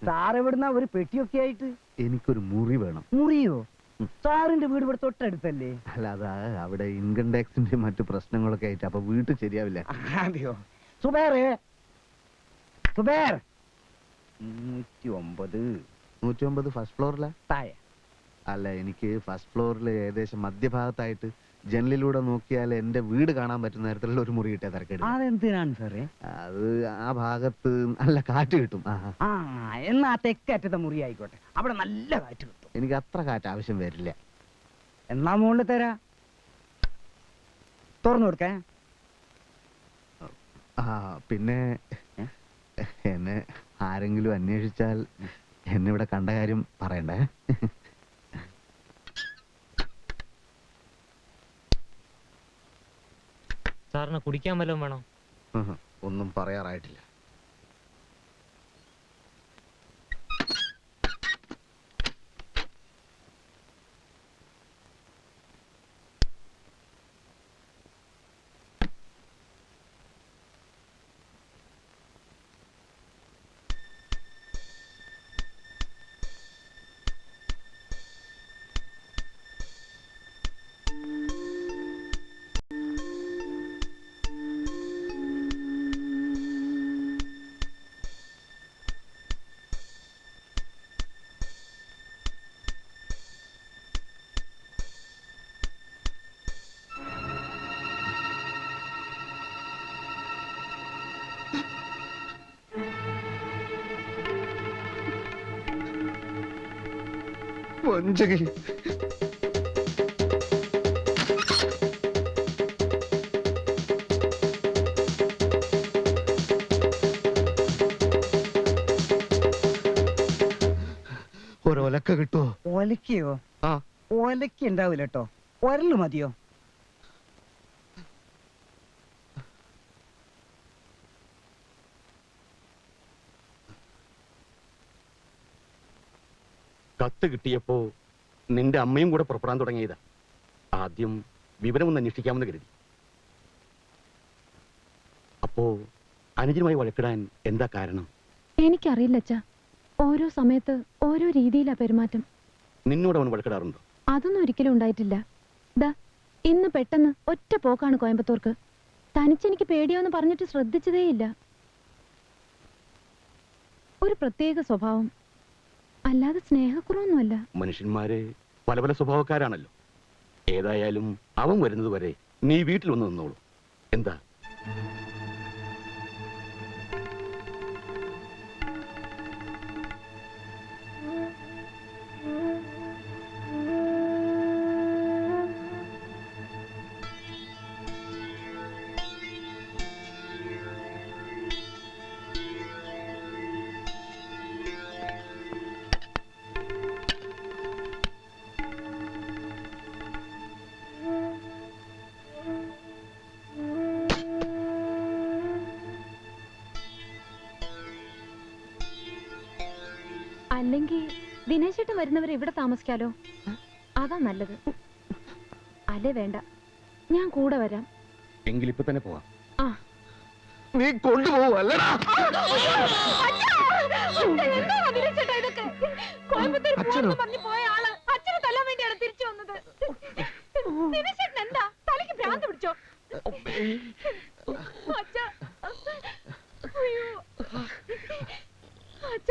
Sir എവിടുന്ന ഒരു പെട്ടിയൊക്കെ ആയിട്ട്? എനിക്കൊരു മുറി വേണം. മുറിയോ? സാറിന്റെ വീട് ഇവിടെ തൊട്ടടുത്തല്ലേ? അല്ല, അതാ അവിടെ ഇൻകം ടാക്സിന്റെ മറ്റു പ്രശ്നങ്ങളൊക്കെ ആയിട്ട് അപ്പൊ വീട്ടിൽ ശരിയാവില്ല. അതെയോ? സുബേറേ, സുബേർ, 109 ഫസ്റ്റ് ഫ്ലോറിലാ? താഴെ. അല്ല, എനിക്ക് ഫസ്റ്റ് ഫ്ലോറിൽ ഏകദേശം മധ്യഭാഗത്തായിട്ട് ജനലിലൂടെ നോക്കിയാൽ എന്റെ വീട് കാണാൻ പറ്റുന്ന തരത്തിലുള്ള ഒരു മുറി കിട്ടിയ തിരക്കെടുക്കും. അതെന്തിനാണ് സാറേ? അത് ആ ഭാഗത്ത് നല്ല കാറ്റ് കിട്ടും. ആ, എന്നാ തെക്കറ്റത്തെ മുറി ആയിക്കോട്ടെ, അവിടെ നല്ല കാറ്റ് കിട്ടും. എനിക്ക് അത്ര കാറ്റ് ആവശ്യം വരില്ല. എന്നാ മുകളിൽ തരാ, തുറന്നു കൊടുക്കേ. പിന്നെ എന്നെ ആരെങ്കിലും അന്വേഷിച്ചാൽ എന്നെ ഇവിടെ കണ്ട കാര്യം പറയണ്ടേ? സാറിന് കുടിക്കാൻ വല്ലതും വേണോ? ഒന്നും പറയാറായിട്ടില്ല. വഞ്ചകി, ഒരൊലക്ക കിട്ടുമോ? ഒലക്കയോ? ഒലക്ക ഉണ്ടാവില്ല കേട്ടോ, ഒരല് മതിയോ? കത്ത് കിട്ടിയപ്പോ നിന്റെ അമ്മയും കൂടെ പുറപ്പെടാൻ തുടങ്ങിയതാ. ആദ്യം വിവരമൊന്ന് അന്വേഷിക്കാമെന്ന് കരുതി. അപ്പോ അനുജനുമായി വഴക്കിടാൻ എന്താ കാരണം? എനിക്കറിയില്ല അച്ഛാ, ഓരോ സമയത്ത് ഓരോ രീതിയിലാ പെരുമാറ്റം. നിന്നോട് അവൻ വഴക്കിടാറുണ്ടോ? അതൊന്നും ഒരിക്കലും ഉണ്ടായിട്ടില്ല. ദാ ഇന്ന് പെട്ടെന്ന് ഒറ്റ പോക്കാണ് കോയമ്പത്തൂർക്ക്. തനിച്ചെനിക്ക് പേടിയാന്ന് പറഞ്ഞിട്ട് ശ്രദ്ധിച്ചതേയില്ല. ഒരു പ്രത്യേക സ്വഭാവം, അല്ലാതെ സ്നേഹക്കുറവൊന്നുമല്ല. മനുഷ്യന്മാര് പല പല സ്വഭാവക്കാരാണല്ലോ. ഏതായാലും അവൻ വരുന്നത് വരെ നീ വീട്ടിൽ വന്ന് നിന്നോളൂ. എന്താ? അല്ലെങ്കിൽ ദിനേശേട്ടൻ വരുന്നവരെ ഇവിടെ താമസിക്കാലോ? അതാ നല്ലത്. അല്ലേ വേണ്ട, ഞാൻ കൂടെ വരാം. എങ്കിലിപ്പോ തന്നെ പോവാം. നീ കൊണ്ടുപോവല്ലടാ.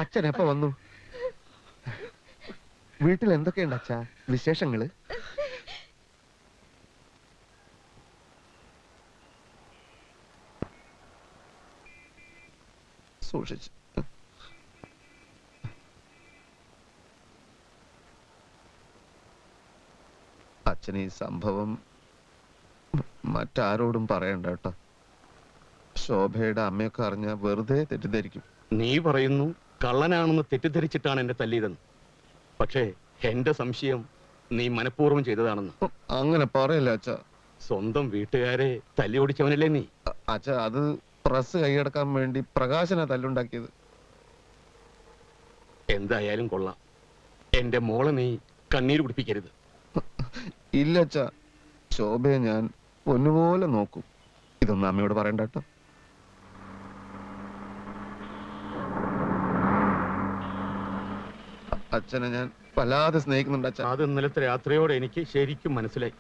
അച്ഛൻ എപ്പ വന്നു? വീട്ടിൽ എന്തൊക്കെയുണ്ട് അച്ഛാ വിശേഷങ്ങള്? സൂക്ഷിച്ച്. അച്ഛൻ ഈ സംഭവം മറ്റാരോടും പറയണ്ട കേട്ടോ. ശോഭയുടെ അമ്മയൊക്കെ അറിഞ്ഞ വെറുതെ തെറ്റിദ്ധരിക്കും. നീ പറയുന്നു കള്ളനാണെന്ന് തെറ്റിദ്ധരിച്ചിട്ടാണ് എന്നെ തല്ലിയതെന്ന്. പക്ഷേ എന്റെ സംശയം നീ മനഃപൂർവ്വം ചെയ്തതാണെന്ന്. അങ്ങനെ പറയല്ല അച്ഛാ. സ്വന്തം വീട്ടുകാരെ തല്ലി ഓടിച്ചവനല്ലേ നീ? അച്ഛാ, അത് പ്രസ് കൈയടക്കാൻ വേണ്ടി പ്രകാശന തല്ലുണ്ടാക്കിയത്. എന്തായാലും കൊള്ളാം. എന്റെ മോളെ നീ കണ്ണീര് കുടിപ്പിക്കരുത്. ഇല്ല അച്ഛാ, ശോഭയെ ഞാൻ പൊന്നുപോലെ നോക്കും. ഇതൊന്നും അമ്മയോട് പറയണ്ട കേട്ടോ. അച്ഛനെ ഞാൻ വല്ലാതെ സ്നേഹിക്കുന്നുണ്ട് അച്ഛൻ. അത് ഇന്നലത്തെ രാത്രിയോടെ എനിക്ക് ശരിക്കും മനസ്സിലായി.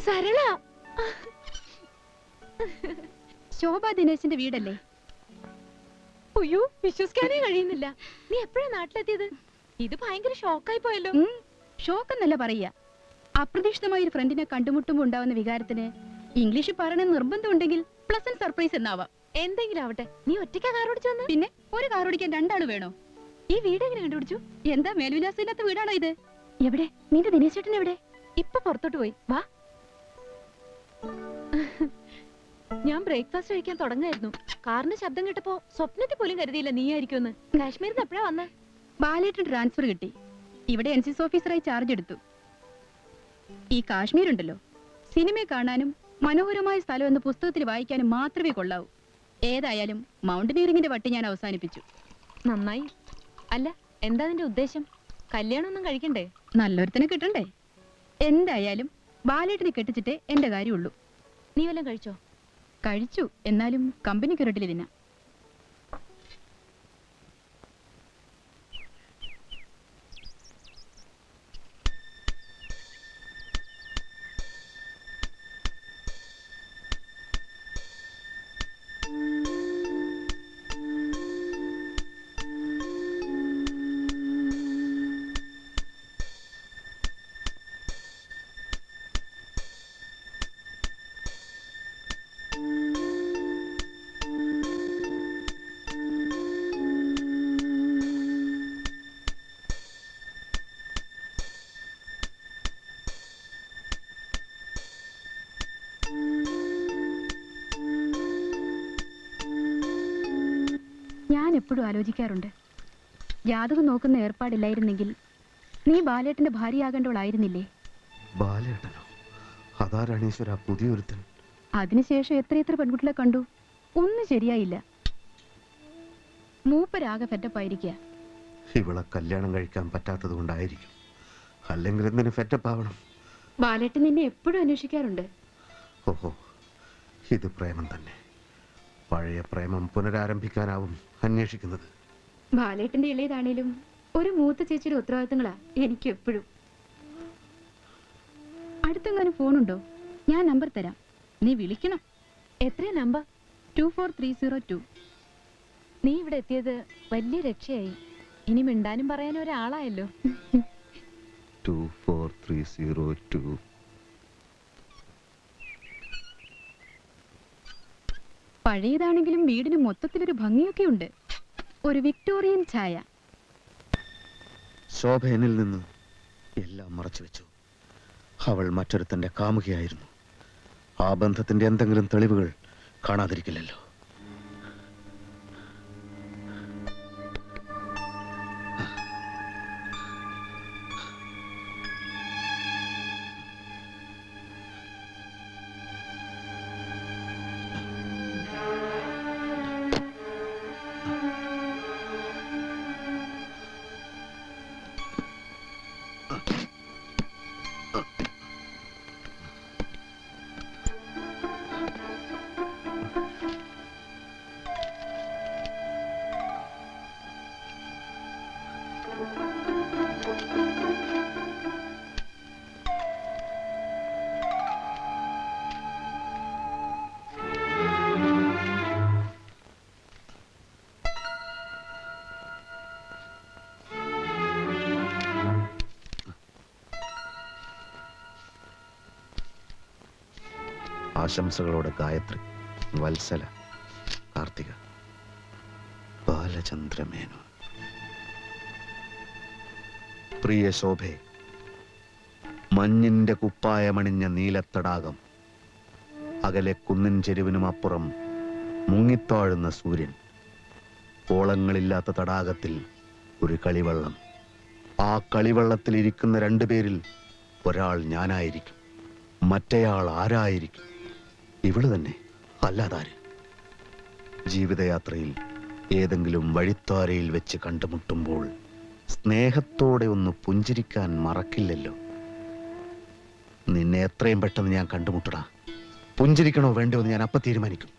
സരള, ശോഭ ദിനേശിന്റെ വീടല്ലേ? അയ്യോ, വിശ്വസിക്കാനേ കഴിയുന്നില്ല. നീ എപ്പോഴാ നാട്ടിലെത്തിയത്? ഇത് ഭയങ്കര ഷോക്കായി പോയല്ലോ. ഷോക്ക് എന്നല്ല പറയുക, അപ്രതീക്ഷിതമായ ഒരു ഫ്രണ്ടിനെ കണ്ടുമുട്ടുമ്പോ ഉണ്ടാവുന്ന വികാരത്തിന് ഇംഗ്ലീഷിൽ പറയണ നിർബന്ധം ഉണ്ടെങ്കിൽ പ്ലസന്റ് സർപ്രൈസ് എന്നാവാം. എന്തെങ്കിലും ആവട്ടെ, നീ ഒറ്റയ്ക്കാ കാർ ഓടിച്ചു വന്ന്? പിന്നെ ഒരു കാർ ഓടിക്കാൻ രണ്ടാള് വേണോ? ഈ വീട് എങ്ങനെ കണ്ടുപിടിച്ചു? എന്താ മേൽവിലാസം ഇല്ലാത്ത വീടാണോ ഇത്? എവിടെ നിന്റെ ദിനേശ് ചേട്ടൻ? എവിടെ? ഇപ്പൊ പുറത്തോട്ട് പോയി. വാ, ഞാൻ ബ്രേക്ക്ഫാസ്റ്റ് കഴിക്കാൻ തുടങ്ങായിരുന്നു. കാറിന്റെ ശബ്ദം കേട്ടപ്പോ സ്വപ്നത്തിൽ പോലും കരുതിയില്ല നീ ആയിരിക്കുമെന്ന്. കാശ്മീരിൽ നിന്ന് എപ്പോഴാ വന്ന? ബാലേട്ടിന് ട്രാൻസ്ഫർ കിട്ടി. ഇവിടെ NCC ഓഫീസറായി ചാർജ് എടുത്തു. ഈ കാശ്മീർ ഉണ്ടല്ലോ, സിനിമ കാണാനും മനോഹരമായ സ്ഥലം എന്ന് പുസ്തകത്തിൽ വായിക്കാനും മാത്രമേ കൊള്ളാവൂ. ഏതായാലും മൗണ്ടനീറിംഗിന്റെ വട്ടി ഞാൻ അവസാനിപ്പിച്ചു. നന്നായി. അല്ല, എന്താ നിന്റെ ഉദ്ദേശം? കല്യാണമൊന്നും കഴിക്കണ്ടേ? നല്ലൊരുത്തനെ കിട്ടണ്ടേ? എന്തായാലും ബാലേട്ടിനെ കെട്ടിച്ചിട്ടേ എന്റെ കാര്യമുള്ളൂ. നീ വല്ലതും കഴിച്ചോ? കഴിച്ചു, എന്നാലും കമ്പനിക്ക് ഒരിട്ടിൽ തിന്നാം. ഞാൻ എപ്പോഴും ആലോചിക്കാറുണ്ട്, ജാതകം നോക്കുന്ന ഏർപ്പാടില്ലായിരുന്നെങ്കിൽ നീ ബാലേട്ടന്റെ ഭാര്യയാകേണ്ടവളായിരുന്നില്ലേ? ബാലേട്ടനോ? അതാരാണ് ഈശ്വര പുതിയൊരുത്തൻ? അതിനുശേഷം എത്രയെത്ര പെൺകുട്ടികളെ കണ്ടു, ഒന്നും ശരിയായില്ല. മൂപ്പരാകെ ഫെറ്റപ്പായിരിക്കുക. ഇവളെ കല്യാണം കഴിക്കാൻ പറ്റാത്തത് കൊണ്ടായിരിക്കും. അല്ലെങ്കിൽ എന്തിനു ഫെറ്റപ്പ് ആവണം? ബാലേട്ടൻ നിന്നെ എപ്പോഴും അന്വേഷിക്കാറുണ്ട്. ഓഹോ, ഇത് പ്രേമം തന്നെ. പഴയ പ്രേമം പുനരാരംഭിക്കാനാവും അന്വേഷിക്കുന്നത്. ബാലേട്ടന്റെ ഇളയതാണേലും ഒരു മൂത്ത ചേച്ചിയുടെ ഉത്തരവാദിത്തങ്ങളാ എനിക്ക് എപ്പോഴും. അടുത്തെങ്ങാനും ഫോണുണ്ടോ? ഞാൻ നമ്പർ തരാം, നീ വിളിക്കണം. എത്രയാ നമ്പർ? 24302. നീ ഇവിടെ എത്തിയത് വലിയ രക്ഷയായി. ഇനി മിണ്ടാനും പറയാനും ഒരാളായല്ലോ. 24302. പഴയതാണെങ്കിലും വീടിന് മൊത്തത്തിലൊരു ഭംഗിയൊക്കെ ഉണ്ട്. ഒരു വിക്ടോറിയൻ ഛായ. ശോഭ എന്നിൽ നിന്ന് എല്ലാം മറച്ചു വെച്ചു. അവൾ മറ്റൊരുത്തന്റെ കാമുകയായിരുന്നു. ആ ബന്ധത്തിന്റെ എന്തെങ്കിലും തെളിവുകൾ കാണാതിരിക്കില്ലല്ലോ. ആശംസകളോടെ ഗായത്രി, വത്സല, കാർത്തിക, ബാലചന്ദ്രമേനോൻ. പ്രിയ ശോഭേ, മഞ്ഞിന്റെ കുപ്പായമണിഞ്ഞ നീലത്തടാകം, അകലെ കുന്നിൻ ചെരുവിനും അപ്പുറം മുങ്ങിത്താഴുന്ന സൂര്യൻ, ഓളങ്ങളില്ലാത്ത തടാകത്തിൽ ഒരു കളിവള്ളം. ആ കളിവള്ളത്തിൽ ഇരിക്കുന്ന രണ്ടുപേരിൽ ഒരാൾ ഞാനായിരിക്കും, മറ്റേയാൾ ആരായിരിക്കും? ഇവള് തന്നെ, അല്ലാതാര്? ജീവിതയാത്രയിൽ ഏതെങ്കിലും വഴിത്താരയിൽ വെച്ച് കണ്ടുമുട്ടുമ്പോൾ സ്നേഹത്തോടെ ഒന്ന് പുഞ്ചിരിക്കാൻ മറക്കില്ലല്ലോ. നിന്നെ എത്രയും പെട്ടെന്ന് ഞാൻ കണ്ടുമുട്ടടാ. പുഞ്ചിരിക്കണോ വേണ്ടോ എന്ന് ഞാൻ അപ്പ തീരുമാനിക്കും.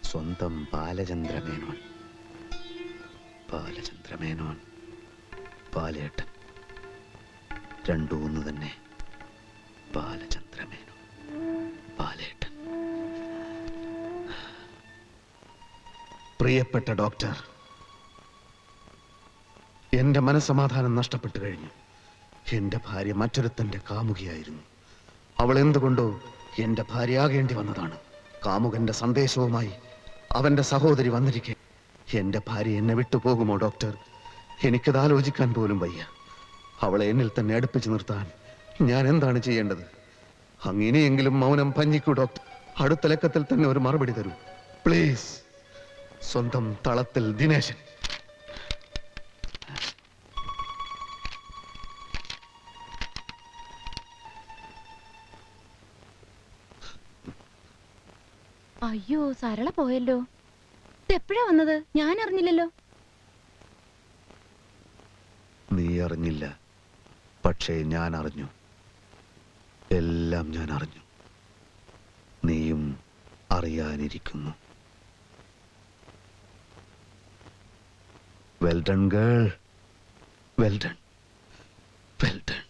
സ്വന്തം ബാലചന്ദ്രമേനോൻ, ബാലചന്ദ്രമേനോൻ, ബാലേട്ടൻ, രണ്ടും ഒന്ന് തന്നെ. ബാലചന്ദ്രമേനോൻ, ബാലേട്ടൻ. പ്രിയപ്പെട്ട ഡോക്ടർ, എന്റെ മനസ്സമാധാനം നഷ്ടപ്പെട്ടു കഴിഞ്ഞു. എന്റെ ഭാര്യ മറ്റൊരുത്തന്റെ കാമുകിയായിരുന്നു. അവൾ എന്തുകൊണ്ടോ എന്റെ ഭാര്യയാകേണ്ടി വന്നതാണ്. കാമുകന്റെ സന്ദേശവുമായി അവന്റെ സഹോദരി വന്നിരിക്കെ എന്റെ ഭാര്യ എന്നെ വിട്ടുപോകുമോ ഡോക്ടർ? എനിക്കത് ആലോചിക്കാൻ പോലും വയ്യ. അവളെ എന്നിൽ തന്നെ അടുപ്പിച്ചു നിർത്താൻ ഞാൻ എന്താണ് ചെയ്യേണ്ടത്? അങ്ങനെയെങ്കിലും മൗനം ഭഞ്ജിക്കൂ ഡോക്ടർ. അടുത്ത ലക്കത്തിൽ തന്നെ ഒരു മറുപടി തരൂ പ്ലീസ്. സ്വന്തം തളത്തിൽ ദിനേശൻ. അയ്യോ, സരള പോയല്ലോ. എപ്പോഴാ വന്നത്? ഞാൻ അറിഞ്ഞില്ലല്ലോ. നീ അറിഞ്ഞില്ല, പക്ഷേ ഞാൻ അറിഞ്ഞു. എല്ലാം ഞാൻ അറിഞ്ഞു. നീയും അറിയാനിരിക്കുന്നു. Well done girl, well done, well done.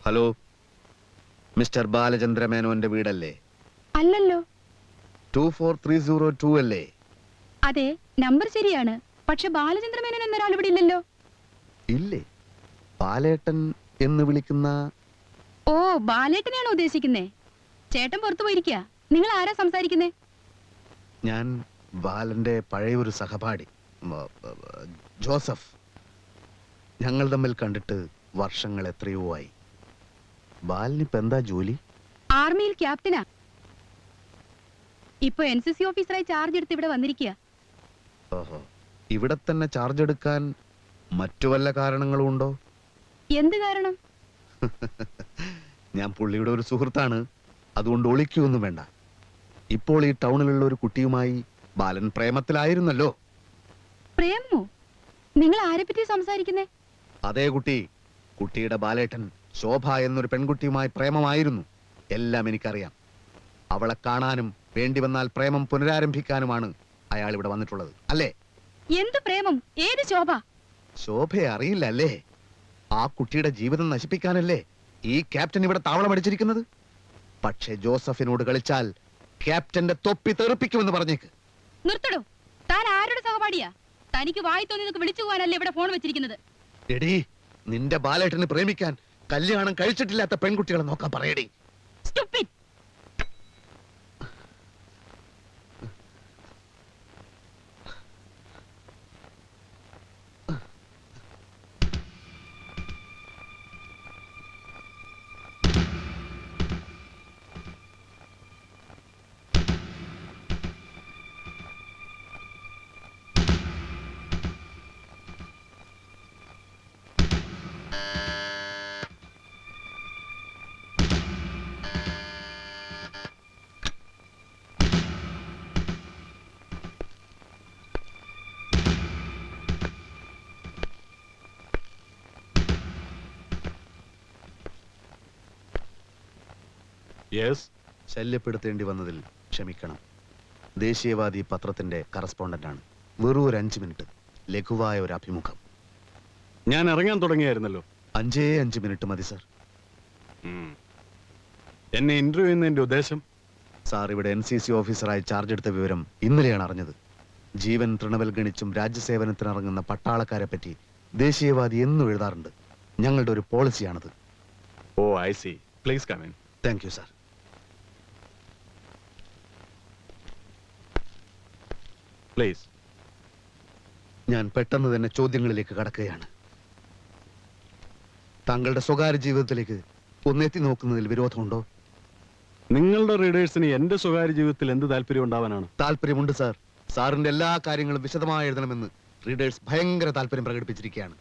Hello, mister ബാലചന്ദ്രമേനോന്റെ വീടല്ലേ? അല്ലല്ലോ. 24302 അല്ലേ? അതെ, നമ്പർ ശരിയാണ്. പക്ഷെ ബാലചന്ദ്രമേനോൻ എന്നൊരാൾ ഇവിടെ ഇല്ലല്ലോ. ഇല്ലേ? ബാലേട്ടൻ എന്ന് വിളിക്കുന്ന? ഓ, ബാലേട്ടനെയാണോ ഉദ്ദേശിക്കുന്നേ? ചേട്ടൻ പുറത്തു പോയിരിക്കുക. നിങ്ങൾ ആരാ സംസാരിക്കുന്നേ? ഞാൻ ബാലന്റെ പഴയൊരു സഹപാഠി ജോസഫ്. ഞങ്ങൾ തമ്മിൽ കണ്ടിട്ട് വർഷങ്ങൾ എത്രയോ ആയി. ബാലിനിപ്പ എന്താ ജോലി? ആർമിയിൽ ക്യാപ്റ്റനാ. ഇപ്പൊ NCC ഓഫീസറായി ചാർജ് എടുത്ത് ഇവിടെ വന്നിരിക്കുക. ഓഹോ, ഇവിടെ തന്നെ ചാർജ് എടുക്കാൻ മറ്റു വല്ല കാരണങ്ങളും ഉണ്ടോ? എന്ത് കാരണം? ഞാൻ പുള്ളിയുടെ ഒരു സുഹൃത്താണ്, അതുകൊണ്ട് ഒളിക്കൊന്നും വേണ്ട. ഇപ്പോൾ ഈ ടൗണിലുള്ള ഒരു കുട്ടിയുമായി ബാലൻ പ്രേമത്തിലായിരുന്നല്ലോ. പ്രേമോ? നിങ്ങൾ ആരെ പറ്റി സംസാരിക്കുന്നേ? അതേ കുട്ടി. കുട്ടിയുടെ ബാലേട്ടൻ ശോഭ എന്നൊരു പെൺകുട്ടിയുമായി പ്രേമമായിരുന്നു. എല്ലാം എനിക്കറിയാം. അവളെ കാണാനും വേണ്ടി വന്നാൽ പ്രേമം പുനരാരംഭിക്കാനുമാണ് അയാൾ ഇവിടെ വന്നിട്ടുള്ളത്, അല്ലേ? എന്ത് പ്രേമം? ഏത് ശോഭ? ശോഭയെ അറിയില്ല അല്ലേ? ആ കുട്ടിയുടെ ജീവിതം നശിപ്പിക്കാനല്ലേ ഈ ക്യാപ്റ്റൻ ഇവിടെ താവളമടിച്ചിരിക്കുന്നത്? പക്ഷെ ജോസഫിനോട് കളിച്ചാൽ ക്യാപ്റ്റന്റെ തൊപ്പി തെറിപ്പിക്കുമെന്ന് പറഞ്ഞേക്ക്. നിർത്തടോ. താൻ ആരുടെ സഹപാഠിയാ? തനിക്ക് വായി തോന്നിയതൊക്കെ വിളിച്ചു പോകാനല്ലേ ഇവിടെ ഫോൺ വെച്ചിരിക്കുന്നത്? എടീ, നിന്റെ ബാലേട്ടന് പ്രേമിക്കാൻ കല്യാണം കഴിച്ചിട്ടില്ലാത്ത പെൺകുട്ടികളെ നോക്കാൻ പറയടി. Stupid. ശല്യപ്പെടുത്തേണ്ടി വന്നതിൽ ക്ഷമിക്കണം. ദേശീയവാദി പത്രത്തിന്റെ കറസ്പോണ്ടന്റാണ്. വെറും ഒരു 5 മിനിറ്റ് ലഘുവായ ഒരു അഭിമുഖം. ഞാൻ ഇറങ്ങാൻ തുടങ്ങിയായിരുന്നല്ലോ. 5 മിനിറ്റ് മതി സാർ. എന്നെ ഇന്റർവ്യൂ ചെയ്യുന്നതിന്റെ ഉദ്ദേശം? സാർ ഇവിടെ NCC ഓഫീസറായി ചാർജ് എടുത്ത വിവരം ഇന്നലെയാണ് അറിഞ്ഞത്. ജീവൻ തൃണവൽഗണിച്ചും രാജ്യസേവനത്തിനിറങ്ങുന്ന പട്ടാളക്കാരെ പറ്റി ദേശീയവാദി എന്നും എഴുതാറുണ്ട്. ഞങ്ങളുടെ ഒരു പോളിസിയാണത്. Oh, I see. Please come in. Thank you sir. Please. ഞാൻ പെട്ടെന്ന് തന്നെ ചോദ്യങ്ങളിലേക്ക് കടക്കുകയാണ്. താങ്കളുടെ സ്വകാര്യ ജീവിതത്തിലേക്ക് ഒന്നെത്തി നോക്കുന്നതിൽ വിരോധമുണ്ടോ? നിങ്ങളുടെ റീഡേഴ്സിന് എന്റെ സ്വകാര്യ ജീവിതത്തിൽ എന്ത് താല്പര്യം ഉണ്ടാവാനാണ്? താല്പര്യമുണ്ട് സാർ. സാറിന്റെ എല്ലാ കാര്യങ്ങളും വിശദമായി എഴുതണമെന്ന് റീഡേഴ്സ് ഭയങ്കര താല്പര്യം പ്രകടിപ്പിച്ചിരിക്കുകയാണ്.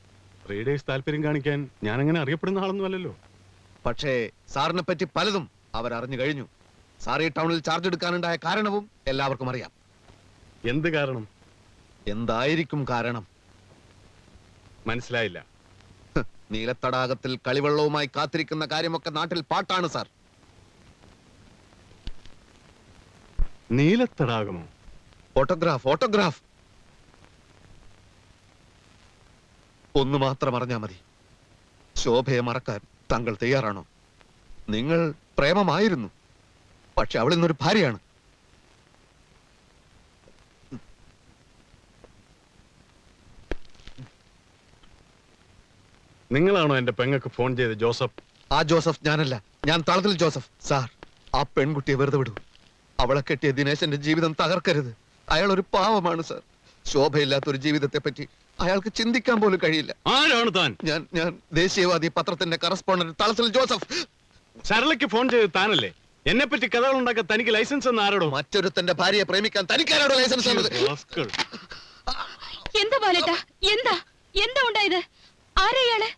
റീഡേഴ്സ് താല്പര്യം കാണിക്കാൻ ഞാൻ അങ്ങനെ അറിയപ്പെടുന്ന ആളൊന്നും അല്ലല്ലോ. പക്ഷേ സാറിനെ പറ്റി പലതും അവർ അറിഞ്ഞു കഴിഞ്ഞു. സാർ ഈ ടൗണിൽ ചാർജ് എടുക്കാനുണ്ടായ കാരണവും എല്ലാവർക്കും അറിയാം. എന്ത് കാരണം? എന്തായിരിക്കും കാരണം? മനസ്സിലായില്ല. നീലത്തടാകത്തിൽ കളിവെള്ളവുമായി കാത്തിരിക്കുന്ന കാര്യമൊക്കെ നാട്ടിൽ പാട്ടാണ് സാർ. നീലത്തടാകമോ? Photograph, photograph. ഒന്ന് മാത്രം അറിഞ്ഞാ മതി. ശോഭയെ മറക്കാൻ താങ്കൾ തയ്യാറാണോ? നിങ്ങൾ പ്രേമമായിരുന്നു, പക്ഷെ അവൾ ഇന്നൊരു ഭാര്യയാണ്. നിങ്ങളാണോ എന്റെ പെങ്ങൾക്ക് ഫോൺ ചെയ്ത് ജോസഫ്? ആ ജോസഫ് ഞാനല്ല, ഞാൻ തളത്തിൽ ജോസഫ്. സാർ, ആ പെൺകുട്ടിയെ വെറുതെ വിടൂ. അവളെ കെട്ടിയ ദിനേശന്റെ ജീവിതം തകർക്കരുത്. അയാൾ ഒരു പാവമാണ് സാർ. ശോഭയില്ലാത്ത ഒരു ജീവിതത്തെ പറ്റി അയാൾക്ക് ചിന്തിക്കാൻ പോലും കഴിയില്ല. ആരാണ് താൻ? ഞാൻ ദേശീയവാദി പത്രത്തിന്റെ കറസ്പോണ്ടന്റ് തളത്തിൽ ജോസഫ്. സരളയ്ക്ക് ഫോൺ ചെയ്ത് താനല്ലേ? എന്നെ പറ്റി കഥകൾ ഉണ്ടാക്കാൻ തനിക്ക് ലൈസൻസ് എന്ന് ആരോടോ? മറ്റൊരുത്തന്റെ ഭാര്യയെ പ്രേമിക്കാൻ തനിക്കാരോടോ ലൈസൻസ് തന്നത്? റാസ്കൽ. എന്താ ബാലേട്ടാ? എന്താ എന്താ ഉണ്ടായത്? ആരെയാള്?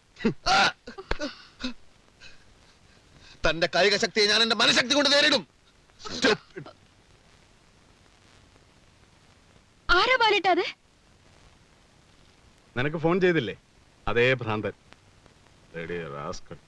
തന്റെ കായിക ശക്തിയെ ഞാൻ എന്റെ മനഃശക്തി കൊണ്ട് നേരിടും. ആരാ ബാലേട്ടാ അത്? നിനക്ക് ഫോൺ ചെയ്തില്ലേ? അതേ ഭ്രാന്തൻ. Ready rascal.